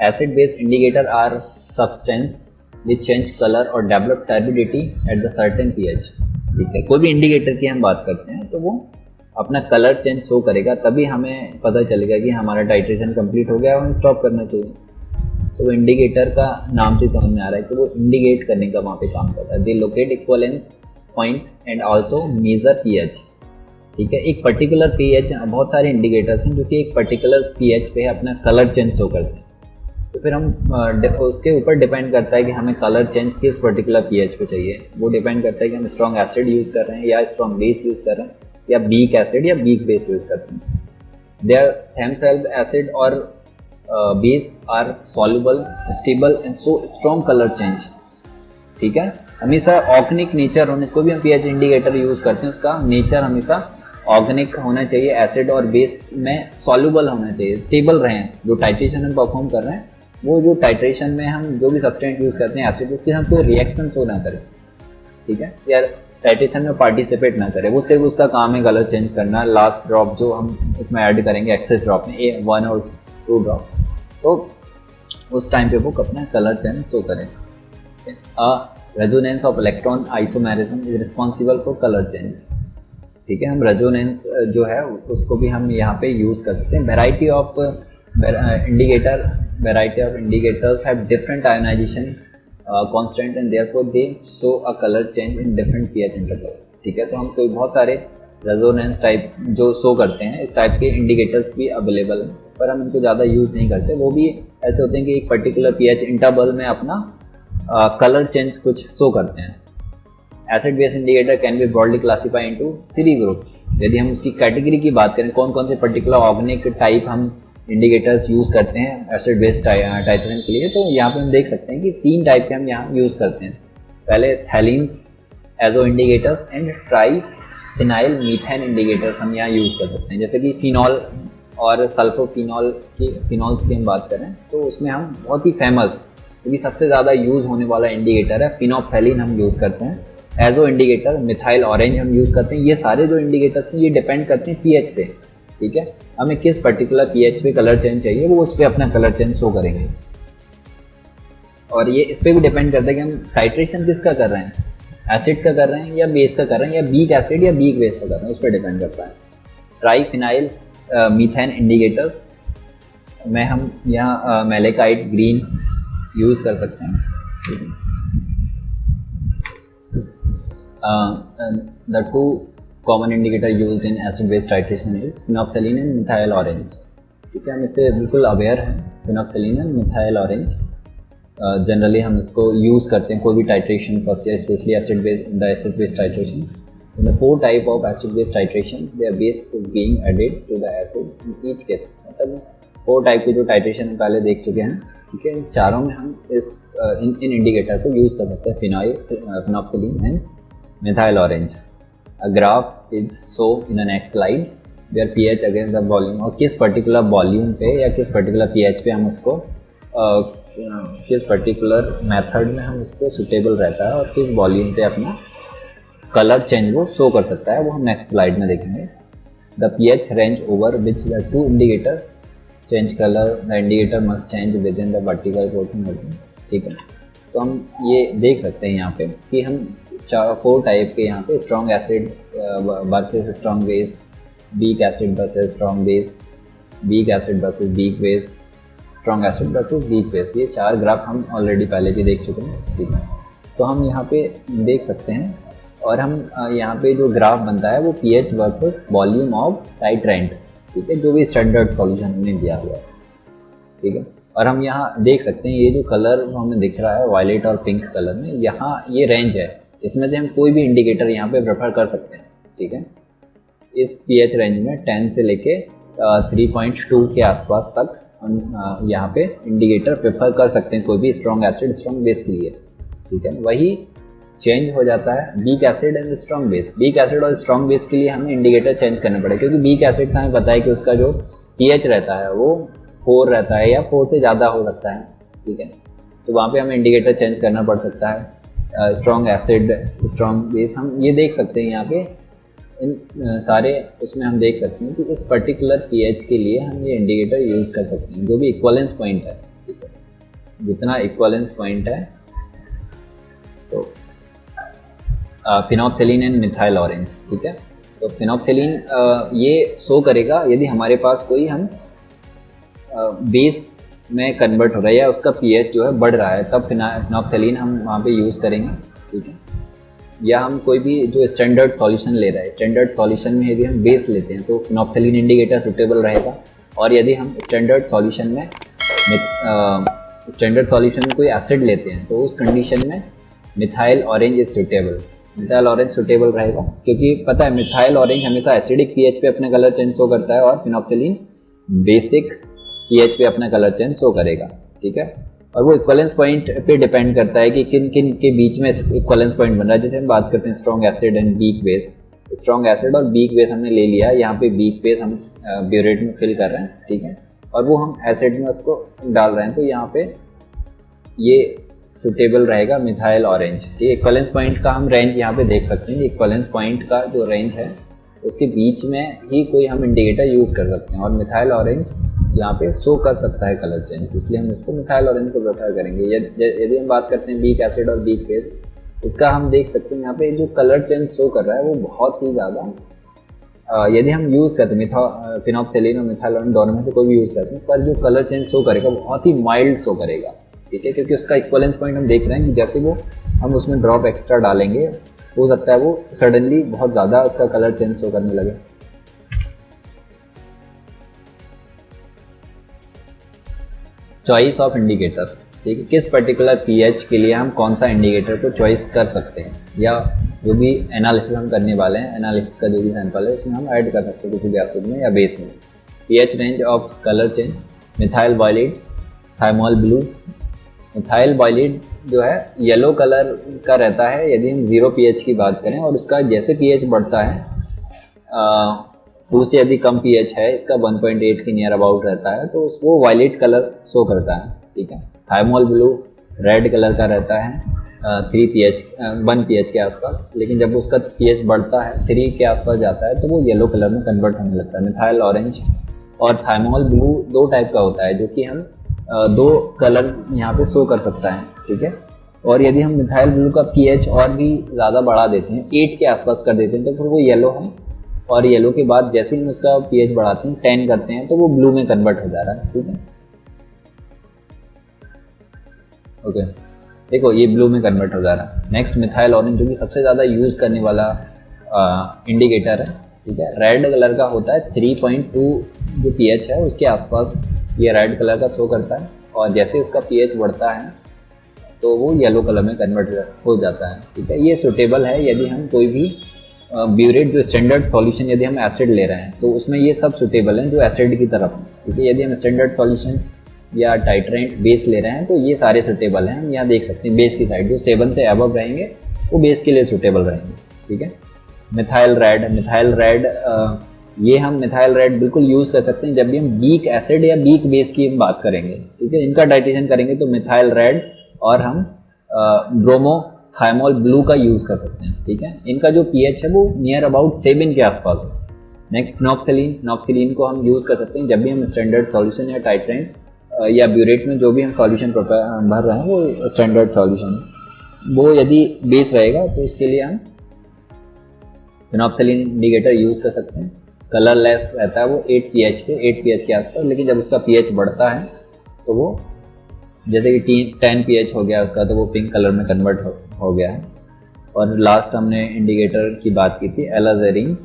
Acid base indicator are substance which change color or develop turbidity at the certain pH, ठीक है। कोई भी indicator की हम बात करते हैं तो वो अपना कलर चेंज शो करेगा, तभी हमें पता चलेगा कि हमारा टाइट्रेशन कंप्लीट हो गया और हमें स्टॉप करना चाहिए। तो वो इंडिकेटर का नाम से समझ में आ रहा है कि वो इंडिकेट करने का वहाँ पे काम करता है। They locate equivalence point and also measure pH, ठीक है। एक पर्टिकुलर पीएच, बहुत सारे इंडिकेटर्स हैं जो कि एक पर्टिकुलर पीएच पे अपना कलर चेंज शो करते हैं, तो फिर हम उसके ऊपर डिपेंड करता है कि हमें कलर चेंज किस पर्टिकुलर पीएच पे चाहिए। वो डिपेंड करता है कि हम स्ट्रॉन्ग एसिड यूज़ कर रहे हैं या स्ट्रॉन्ग बेस यूज़ कर रहे हैं या वीक एसिड या वीक बेस यूज़ करते हैं। देयर थेमसेल्फ एसिड और base are soluble, stable and so strong colour change, ठीक है। हमेशा ऑर्गेनिक नेचर होने, कोई भी हम पीएच इंडिकेटर यूज करते हैं उसका नेचर हमेशा ऑर्गेनिक होना चाहिए, एसिड और बेस में सॉल्युबल होना चाहिए, स्टेबल रहें। जो टाइट्रेशन हम परफॉर्म कर रहे हैं वो जो टाइट्रेशन में हम जो भी सब्सटेंस यूज करते हैं एसिड, उसके साथ कोई रिएक्शन शो ना करे, ठीक है, या टाइट्रेशन में पार्टिसिपेट ना करे। वो सिर्फ उसका काम है कलर चेंज करना। लास्ट ड्रॉप जो हम उसमें ऐड करेंगे एक्सेस ड्रॉप में 1 और 2 ड्रॉप, तो उस टाइम पे वो अपना कलर चेंज शो करें। Resonance of electron isomerism is responsible for colour change, ठीक है। हम रेजोनेंस जो है उसको भी हम यहाँ पे यूज करते हैं। Variety of indicators have different ionisation constant and therefore they show a colour change in different pH interval, ठीक है। तो हम कोई बहुत सारे रेजोनेंस टाइप जो शो करते हैं, इस टाइप के इंडिकेटर्स भी अवेलेबल हैं, पर हम इनको ज़्यादा यूज़ नहीं करते। वो भी ऐसे होते हैं कि एक पर्टिकुलर पीएच इंटरवल में अपना कलर चेंज कुछ शो करते हैं। Acid base indicator can be broadly classify into 3 groups. यदि हम उसकी कैटेगरी की बात करें, कौन कौन से पर्टिकुलर ऑर्गेनिक टाइप हम इंडिकेटर्स यूज़ करते हैं एसिड बेस टाइट्रेशन के लिए, तो यहाँ पे हम देख सकते हैं कि 3 टाइप के हम यहाँ यूज़ करते हैं। पहले phthaleins azo indicators and triphenyl methane indicators हम यहाँ यूज़ कर सकते हैं। जैसे कि फिनॉल और सल्फोफिनॉल फिनॉल्स की हम बात करें तो उसमें हम बहुत ही फेमस, क्योंकि सबसे ज़्यादा यूज़ होने वाला इंडिकेटर है, फिनोप्थैलीन हम यूज़ करते हैं। एजो इंडिकेटर मिथाइल ऑरेंज हम यूज़ करते हैं। ये सारे जो इंडिकेटर्स हैं ये डिपेंड करते हैं पीएच पे, ठीक है। हमें किस पर्टिकुलर पीएच पे कलर चेंज चाहिए वो उस पर अपना कलर चेंज शो करेंगे। और ये इस पर भी डिपेंड करता है कि हम टाइट्रेशन किसका कर रहे हैं, एसिड का कर रहे हैं या बेस का कर रहे हैं, या वीक एसिड या वीक बेस का कर रहे हैं, उस पर डिपेंड करता है। ट्राईफिनाइल मीथेन इंडिकेटर्स में हम यहाँ मैलेकाइट ग्रीन यूज़ कर सकते हैं। The 2 common indicator used in acid base titration is phenolphthalein and methyl orange, ठीक है। हम इससे बिल्कुल अवेयर हैं, phenolphthalein and methyl orange. Generally हम इसको यूज़ करते हैं कोई भी titration process, specially acid base titration. In the 4 type of acid base titration, their base is being added to the acid in each cases। मतलब 4 type के जो titration हम पहले देख चुके हैं, ठीक है। इन चारों में हम इन इंडिकेटर को यूज़ कर सकते हैं, phenolphthalein and methyl orange. A graph is show in the next slide where pH against the volume, और किस पर्टिकुलर वॉल्यूम पे या किस पर्टिकुलर पीएच पे हम उसको किस पर्टिकुलर मेथड में हम उसको सुटेबल रहता है और किस वॉल्यूम पे अपना कलर चेंज वो शो कर सकता है, वो हम नेक्स्ट स्लाइड में देखेंगे। The pH range over which the 2 indicator change colour, the indicator must change with in the vertical portion, ठीक है। तो हम ये देख सकते हैं यहाँ पे कि हम 4 टाइप के यहाँ पे strong acid versus strong base, weak acid versus strong base, weak acid versus week base, strong acid versus weak base, ये 4 ग्राफ हम ऑलरेडी पहले भी देख चुके हैं, ठीक है। तो हम यहाँ पे देख सकते हैं, और हम यहाँ पे जो ग्राफ बनता है वो pH versus volume of titrant, ठीक है, जो भी स्टैंडर्ड सॉल्यूशन हमने दिया हुआ है, ठीक है। और हम यहाँ देख सकते हैं ये जो कलर हमें दिख रहा है वायलेट और पिंक कलर में, यहाँ ये रेंज है, इसमें से हम कोई भी इंडिकेटर यहाँ पे प्रेफर कर सकते हैं, ठीक है। इस पीएच रेंज में 10 से लेके 3.2 के आसपास तक हम यहाँ पे इंडिकेटर प्रेफर कर सकते हैं कोई भी स्ट्रॉन्ग एसिड स्ट्रॉन्ग बेस के लिए, ठीक है। वही चेंज हो जाता है weak acid and strong base. Weak acid और स्ट्रॉन्ग बेस के लिए हमें इंडिकेटर चेंज करना पड़ेगा, क्योंकि वीक एसिड का हमें पता है कि उसका जो पीएच रहता है वो 4 रहता है या 4 से ज़्यादा हो सकता है, ठीक है। तो वहाँ पे हमें इंडिकेटर चेंज करना पड़ सकता है। स्ट्रॉन्ग एसिड स्ट्रॉन्ग बेस हम ये देख सकते हैं यहाँ पे इन सारे उसमें हम देख सकते हैं कि इस पर्टिकुलर पीएच के लिए हम ये इंडिकेटर यूज़ कर सकते हैं, जो भी इक्वलेंस पॉइंट है, ठीक है। जितना इक्वलेंस पॉइंट है, तो फिनोप्थैलीन एंड मिथाइल ऑरेंज, ठीक है। तो फिनोप्थैलीन ये शो करेगा यदि हमारे पास कोई हम बेस में कन्वर्ट हो रहा है या उसका पीएच जो है बढ़ रहा है, तब फिनोप्थैलीन हम वहाँ पे यूज़ करेंगे, ठीक है। या हम कोई भी जो स्टैंडर्ड सॉल्यूशन ले रहा है, स्टैंडर्ड सॉल्यूशन में यदि हम बेस लेते हैं तो फिनोप्थैलीन इंडिकेटर सुटेबल रहेगा। और यदि हम स्टैंडर्ड सॉल्यूशन में कोई एसिड लेते हैं तो उस कंडीशन में methyl orange is suitable, methyl orange suitable रहेगा, क्योंकि पता है मिथाइल ऑरेंज हमेशा एसिडिक पीएच पे अपना कलर चेंज शो करता है और फिनोप्थैलीन बेसिक पीएच पे अपना कलर चेंज शो करेगा, ठीक है। और वो इक्वलेंस पॉइंट पे डिपेंड करता है कि किन किन के बीच में इक्वलेंस पॉइंट बन रहा है। जैसे हम बात करते हैं strong acid and weak base, strong acid और वीक बेस हमने ले लिया, यहाँ पे वीक बेस हम ब्यूरेट में फिल कर रहे हैं, ठीक है, और वो हम एसिड में उसको डाल रहे हैं, तो यहाँ पे ये सुटेबल रहेगा मिथाइल ऑरेंज, ठीक है। इक्वलेंस पॉइंट का हम रेंज यहाँ पे देख सकते हैं, इक्वलेंस पॉइंट का जो रेंज है उसके बीच में ही कोई हम इंडिकेटर यूज़ कर सकते हैं, और मिथाइल ऑरेंज यहाँ पे शो कर सकता है कलर चेंज, इसलिए हम इसको मिथाइल ऑरेंज को प्रेफर करेंगे। यदि हम बात करते हैं वीक एसिड और वीक बेस, इसका हम देख सकते हैं यहाँ पे जो कलर चेंज शो कर रहा है वो बहुत ही ज़्यादा, यदि हम यूज़ करते हैं फिनोप्थैलीन और मिथाइल ऑरेंज दोनों में से कोई भी यूज़ करते हैं, पर जो कलर चेंज शो करेगा बहुत ही माइल्ड शो करेगा, ठीक है, क्योंकि उसका इक्वलेंस पॉइंट हम देख रहे हैं कि जैसे वो हम उसमें ड्रॉप एक्स्ट्रा डालेंगे हो सकता है वो सडनली बहुत ज़्यादा उसका कलर चेंज शो करने लगे। चॉइस ऑफ इंडिकेटर, ठीक है, किस पर्टिकुलर पीएच के लिए हम कौन सा इंडिकेटर को चॉइस कर सकते हैं, या जो भी एनालिसिस हम करने वाले हैं, एनालिसिस का जो भी सैंपल है उसमें हम ऐड कर सकते हैं किसी भी एसिड में या बेस में। pH range of colour change, methyl violet, thymol blue. Methyl violet जो है येलो कलर का रहता है यदि हम 0 pH की बात करें, और उसका जैसे pH बढ़ता है 2 से यदि कम pH है, इसका 1.8 के नियर अबाउट रहता है, तो वो वायलेट कलर शो करता है। ठीक है। थाइमोल ब्लू रेड कलर का रहता है 1 pH के आसपास, लेकिन जब उसका pH बढ़ता है 3 के आसपास जाता है तो वो येलो कलर में कन्वर्ट होने लगता है। मिथाइल ऑरेंज और थाइमोल ब्लू 2 टाइप का होता है, जो कि हम 2 कलर यहाँ पे शो कर सकता है। ठीक है। और यदि हम मिथाइल ब्लू का pH और भी ज़्यादा बढ़ा देते हैं, 8 के आसपास कर देते हैं, तो फिर वो येलो है, और येलो के बाद जैसे ही हम उसका pH बढ़ाते हैं 10 करते हैं तो वो ब्लू में कन्वर्ट हो जा रहा है। ठीक है। ओके, देखो ये ब्लू में कन्वर्ट हो जा रहा है। नेक्स्ट मिथाइल ऑरेंज, जो कि सबसे ज़्यादा यूज़ करने वाला इंडिकेटर है। ठीक है। रेड कलर का होता है 3.2 जो pH है उसके आसपास ये रेड कलर का शो करता है, और जैसे उसका pH बढ़ता है तो वो येलो कलर में कन्वर्ट हो जाता है। ठीक है। ये सुटेबल है यदि हम कोई भी ब्यूरेट जो स्टैंडर्ड सॉल्यूशन, यदि हम एसिड ले रहे हैं तो उसमें ये सब सुटेबल हैं जो एसिड की तरफ है। ठीक है। यदि हम स्टैंडर्ड सॉल्यूशन या टाइट्रेंट बेस ले रहे हैं तो ये सारे सुटेबल हैं। हम यहाँ देख सकते हैं बेस की साइड जो 7 से अबव रहेंगे वो बेस के लिए सुटेबल रहेंगे। ठीक है। मिथाइल रेड, ये हम मिथाइल रेड बिल्कुल यूज़ कर सकते हैं जब भी हम वीक एसिड या वीक बेस की बात करेंगे। ठीक है। इनका टाइट्रेशन करेंगे तो मिथाइल रेड और हम ब्रोमो थाइमोल ब्लू का यूज़ कर सकते हैं। ठीक है। इनका जो pH है वो नियर अबाउट 7 के आसपास है। नेक्स्ट नॉप्थेलीन को हम यूज़ कर सकते हैं जब भी हम स्टैंडर्ड सॉल्यूशन या टाइट्रेंट या ब्यूरेट में जो भी हम सॉल्यूशन भर रहे हैं वो स्टैंडर्ड सॉल्यूशन है, वो यदि बेस रहेगा तो उसके लिए हम फिनोप्थेलीन इंडिकेटर यूज़ कर सकते हैं। कलरलेस रहता है वो 8 pH के आसपास, लेकिन जब उसका pH बढ़ता है तो वो जैसे कि 10 pH हो गया उसका तो वो पिंक कलर में कन्वर्ट हो गया है। और लास्ट हमने इंडिकेटर की बात की थी एलाजेरिन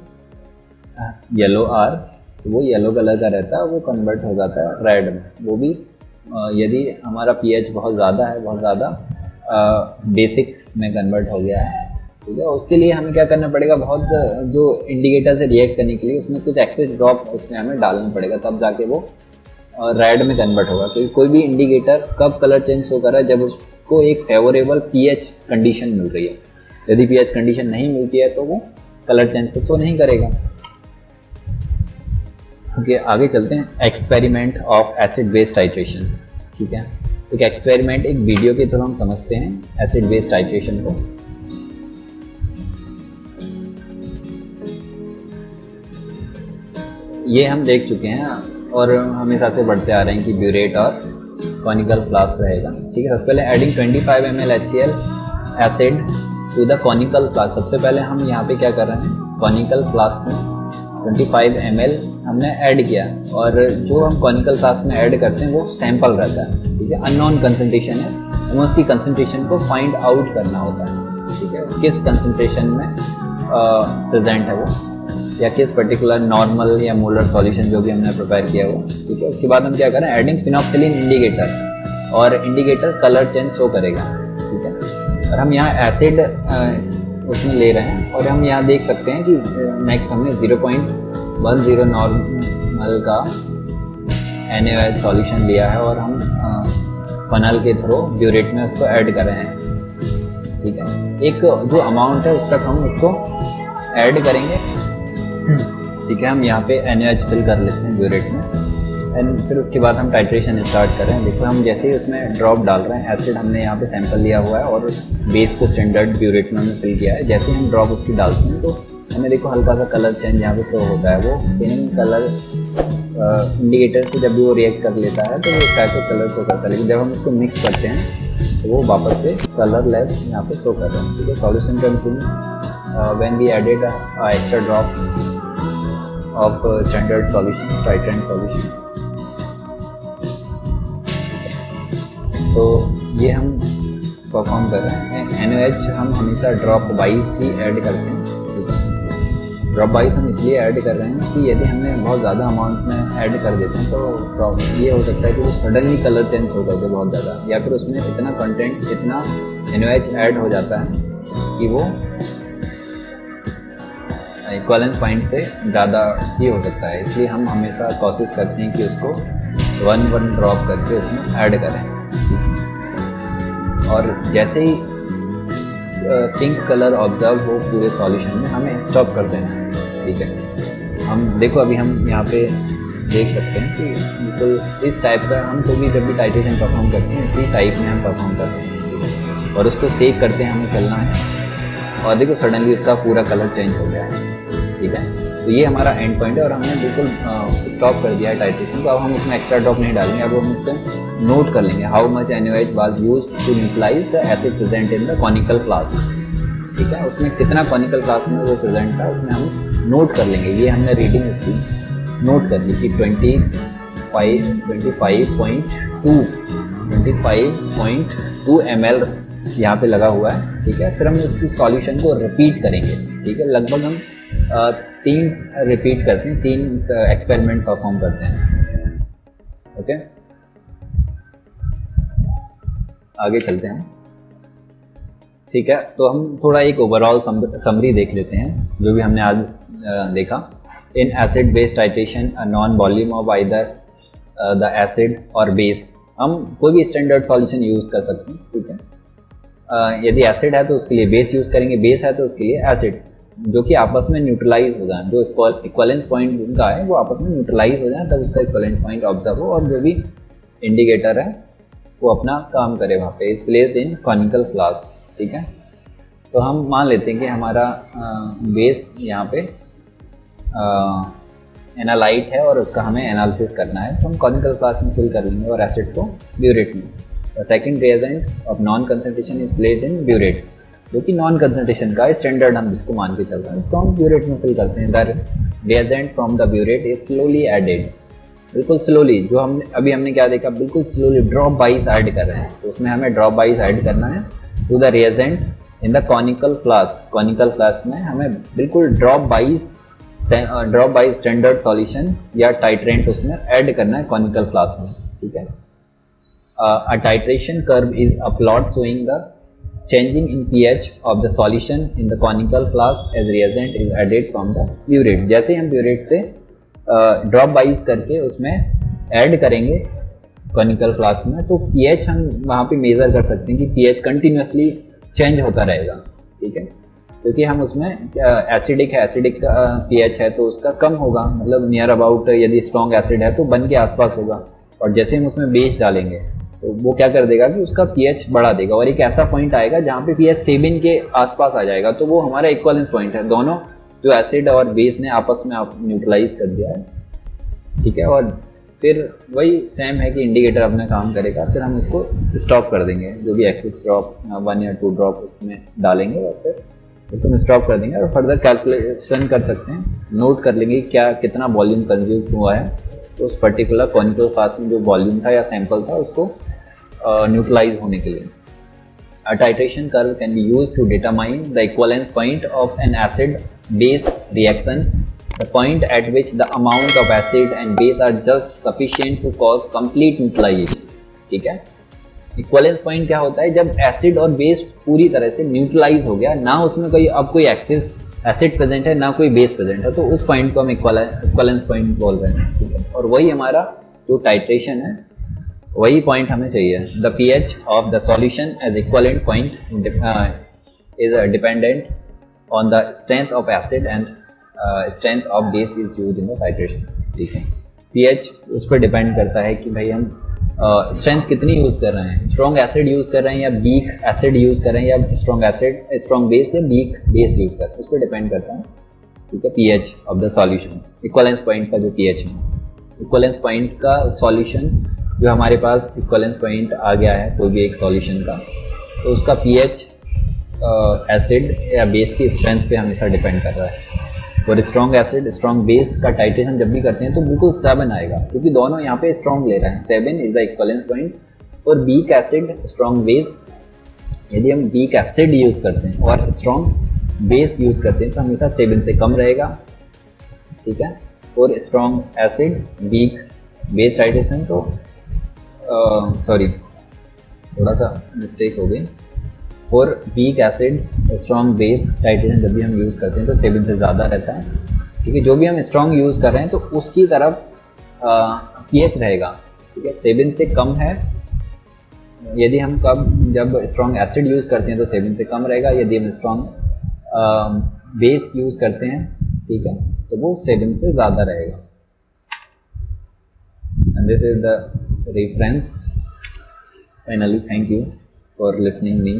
येलो आर, तो वो येलो कलर का रहता है, वो कन्वर्ट हो जाता है रेड में। वो भी यदि हमारा pH बहुत ज़्यादा है, बहुत ज़्यादा बेसिक में कन्वर्ट हो गया है। ठीक है। उसके लिए हमें क्या करना पड़ेगा, बहुत जो इंडिकेटर से रिएक्ट करने के लिए उसमें कुछ एक्सेस ड्रॉप उसमें हमें डालना पड़ेगा, तब जाके वो रेड में कन्वर्ट होगा। क्योंकि कोई भी इंडिकेटर कब कलर चेंज हो कर रहा है, जब उसको एक फेवरेबल pH कंडीशन मिल रही है। यदि pH कंडीशन नहीं मिलती है तो वो कलर चेंज तो शो नहीं करेगा। ओके, आगे चलते हैं। Experiment of acid base titration. ठीक है। एक एक्सपेरिमेंट एक वीडियो के थ्रू हम समझते हैं एसिड बेस टाइट्रेशन को। ये हम देख चुके हैं और हमेशा से बढ़ते आ रहे हैं कि ब्यूरेट और कॉनिकल फ्लास्क रहेगा। ठीक है। सबसे पहले adding 25 ml HCl acid to the conical flask. सबसे पहले हम यहाँ पे क्या कर रहे हैं, कॉनिकल फ्लास्क में 25 ml हमने ऐड किया, और जो हम कॉनिकल फ्लास्क में ऐड करते हैं वो सैंपल रहता है। ठीक है। अननोन कंसंट्रेशन है, हमें उसकी कंसंट्रेशन को फाइंड आउट करना होता है। ठीक है। किस कंसंट्रेशन में प्रेजेंट है वो, या किस पर्टिकुलर नॉर्मल या मोलर सॉल्यूशन जो भी हमने प्रिपेयर किया हो। ठीक है। उसके बाद हम क्या करें, एडिंग फिनोप्थेलीन इंडिकेटर, और इंडिकेटर कलर चेंज शो करेगा। ठीक है। और हम यहाँ एसिड उसमें ले रहे हैं, और हम यहाँ देख सकते हैं कि नेक्स्ट हमने 0.10 नॉर्मल का NaOH सॉल्यूशन लिया है, और हम फनल के थ्रू ब्यूरेट में उसको ऐड कर रहे हैं। ठीक है। एक जो अमाउंट है उस तक हम उसको ऐड करेंगे। ठीक है। हम यहाँ पे NaOH फिल कर लेते हैं ब्यूरेट में, एंड फिर उसके बाद हम टाइट्रेशन स्टार्ट कर रहे हैं। देखो हम जैसे ही उसमें ड्रॉप डाल रहे हैं, एसिड हमने यहाँ पे सैंपल लिया हुआ है और बेस को स्टैंडर्ड ब्यूरेट में हमने फिल किया है। जैसे ही हम ड्रॉप उसकी डालते हैं तो हमें देखो हल्का सा कलर चेंज यहाँ पे शो होता है। वो पिंक कलर इंडिकेटर से जब भी वो रिएक्ट कर लेता है तो वो इस टाइप का कलर शो करता है, लेकिन जब हम उसको मिक्स करते हैं तो वो वापस से कलरलेस यहाँ पे शो कर रहे हैं। ठीक है। Solution continue when we added extra drop of standard solution, titrant solution। तो ये हम परफॉर्म कर रहे हैं। NaOH हम हमेशा ड्रॉप वाइज ही ऐड करते हैं। ड्रॉप वाइज हम इसलिए ऐड कर रहे हैं कि यदि हमने बहुत ज़्यादा अमाउंट में ऐड कर देते हैं तो ड्रॉप ये हो सकता है कि वो सडनली कलर चेंज हो करके बहुत ज़्यादा, या फिर उसमें इतना कंटेंट, इतना NaOH ऐड हो जाता है कि वो इक्वलेंस पॉइंट से ज़्यादा ही हो सकता है, इसलिए हम हमेशा कोशिश करते हैं कि उसको 1 ड्रॉप करके उसमें ऐड करें। और जैसे ही पिंक कलर ऑब्जर्व हो पूरे सॉल्यूशन में, हमें स्टॉप कर देना है। ठीक है, हम देखो अभी हम यहाँ पे देख सकते हैं कि बिल्कुल इस टाइप का हम तो भी जब भी टाइट्रेशन परफॉर्म करते हैं इसी टाइप में हम परफॉर्म करते हैं, और उसको सेक करते हैं, हमें चलना है। और देखो सडनली उसका पूरा कलर चेंज हो गया है। ठीक है, तो ये हमारा एंड पॉइंट है और हमने बिल्कुल स्टॉप कर दिया है टाइट्रेशन को। अब हम उसमें एक्स्ट्रा ड्रॉप नहीं डालेंगे, अब हम उसको नोट कर लेंगे how much NaOH was used to neutralise the acid present in the conical flask. ठीक है, उसमें कितना कॉनिकल फ्लास्क में वो प्रेजेंट था उसमें हम नोट कर लेंगे। ये हमने रीडिंग उसकी नोट कर ली कि 25.2 ml यहाँ पे लगा हुआ है। ठीक है, फिर हम उस सॉल्यूशन को रिपीट करेंगे। ठीक है, लगभग हम 3 रिपीट करते हैं, 3 एक्सपेरिमेंट परफॉर्म करते हैं। ओके, आगे चलते हैं। ठीक है, तो हम थोड़ा एक ओवरऑल समरी देख लेते हैं जो भी हमने आज देखा। इन acid base titration non volume of either the acid और बेस, हम कोई भी स्टैंडर्ड सॉल्यूशन यूज़ कर सकते हैं। ठीक है, यदि एसिड है तो उसके लिए बेस यूज़ करेंगे, बेस है तो उसके लिए एसिड, जो कि आपस में न्यूट्रलाइज हो जाए, जो इक्वलेंस पॉइंट जिनका है वो आपस में न्यूट्रलाइज हो जाए, तब उसका इक्वलेंस पॉइंट ऑब्जर्व हो और जो भी इंडिकेटर है वो अपना काम करे वहाँ पे। Is placed in conical flask. ठीक है, तो हम मान लेते हैं कि हमारा बेस यहाँ पे एनालाइट है और उसका हमें एनालिसिस करना है, तो हम कॉनिकल फ्लास्क में फिल कर लेंगे और एसिड को ब्यूरेट में। Second reagent of non concentration is placed in burette, जो कि नॉन कंसंट्रेशन का स्टैंडर्ड हम जिसको मान के चलते हैं उसको हम ब्यूरेट में फिल करते हैं। The reagent from the burette is slowly added, बिल्कुल स्लोली, जो हमने क्या देखा, बिल्कुल स्लोली ड्रॉप वाइज ऐड कर रहे हैं, तो उसमें हमें ड्रॉप वाइज ऐड करना है to the reagent in the conical flask. Conical flask में हमें बिल्कुल ड्रॉप वाइज स्टैंडर्ड सॉल्यूशन या टाइट्रेंट उसमें ऐड करना है कॉनिकल फ्लास्क में। ठीक है, a titration curve is a plot showing the changing in pH of the solution in the conical flask as reagent is added from the burette। जैसे हम burette से ड्रॉप वाइज करके उसमें ऐड करेंगे conical flask में, तो pH हम वहाँ पे मेजर कर सकते हैं कि pH कंटिन्यूसली चेंज होता रहेगा। ठीक है, क्योंकि हम उसमें एसिडिक का pH है तो उसका कम होगा, मतलब नियर अबाउट, यदि स्ट्रॉन्ग एसिड है तो 1 के आसपास होगा, और जैसे हम उसमें बेस डालेंगे तो वो क्या कर देगा कि उसका pH बढ़ा देगा और एक ऐसा पॉइंट आएगा जहाँ पे pH 7 के आसपास आ जाएगा, तो वो हमारा इक्वलेंस पॉइंट है। दोनों जो एसिड और बेस ने आपस में न्यूट्रलाइज कर दिया है। ठीक है, और फिर वही सेम है कि इंडिकेटर अपना काम करेगा, फिर हम इसको स्टॉप कर देंगे, जो भी एक्सेस ड्रॉप 1 या 2 ड्रॉप उसमें डालेंगे और फिर उसको स्टॉप कर देंगे और फर्दर कैलकुलेशन कर सकते हैं, नोट कर लेंगे क्या कितना वॉल्यूम कंज्यूम हुआ है, तो उस पर्टिकुलर कॉनिकल फ्लास्क में जो वॉल्यूम था या सैंपल था उसको न्यूट्रलाइज होने के लिए। A titration curve can be used to determine the equivalence point of an acid-base reaction, the point at which the amount of acid and base are just sufficient to cause complete neutralization। ठीक है, equivalence point क्या होता है, जब acid और base पूरी तरह से न्यूट्रलाइज हो गया, ना उसमें कोई अब कोई एक्सेस एसिड प्रेजेंट है ना कोई बेस प्रेजेंट है, तो उस पॉइंट को हम इक्वलेंस पॉइंट बोल रहे हैं। ठीक है, और वही हमारा जो टाइट्रेशन है वही पॉइंट हमें चाहिए। The pH of the solution as equivalent point is dependent on the strength of acid and strength of base is used in the titration. ठीक है, pH उस पर डिपेंड करता है कि भाई हम स्ट्रेंथ कितनी यूज़ कर रहे हैं, स्ट्रॉन्ग एसिड यूज़ कर रहे हैं या वीक एसिड यूज़ कर रहे हैं, या स्ट्रॉन्ग बेस या वीक बेस यूज़ कर रहे हैं, उस पर डिपेंड करता है। ठीक है, pH of the solution, equivalence point का जो pH है, इक्वलेंस पॉइंट का सॉल्यूशन जो हमारे पास इक्वलेंस पॉइंट आ गया है कोई भी एक सॉल्यूशन का, तो उसका pH एसिड या बेस की स्ट्रेंथ पे हमेशा डिपेंड कर रहा है। और स्ट्रॉन्ग एसिड स्ट्रॉन्ग बेस का टाइट्रेशन जब भी करते हैं तो बिल्कुल 7 आएगा, क्योंकि दोनों यहाँ पे स्ट्रॉन्ग ले रहे हैं। 7 इज द इक्वलेंस पॉइंट। और वीक एसिड स्ट्रॉन्ग बेस, यदि हम वीक एसिड यूज़ करते हैं और स्ट्रॉन्ग बेस यूज़ करते हैं तो हमेशा 7 से कम रहेगा। ठीक है, और strong acid weak base titration, तो सॉरी थोड़ा सा मिस्टेक हो गई, और weak acid strong base titration जब भी हम यूज़ करते हैं तो 7 से ज़्यादा रहता है। ठीक है, जो भी हम स्ट्रॉन्ग यूज़ कर रहे हैं तो उसकी तरफ pH रहेगा। ठीक है, 7 से कम है यदि हम जब स्ट्रॉन्ग एसिड यूज़ करते हैं तो 7 से कम रहेगा, यदि हम स्ट्रॉन्ग बेस यूज़ करते हैं, ठीक है, तो वो 7 से ज़्यादा रहेगा। And this is the reference. Finally, thank you for listening me.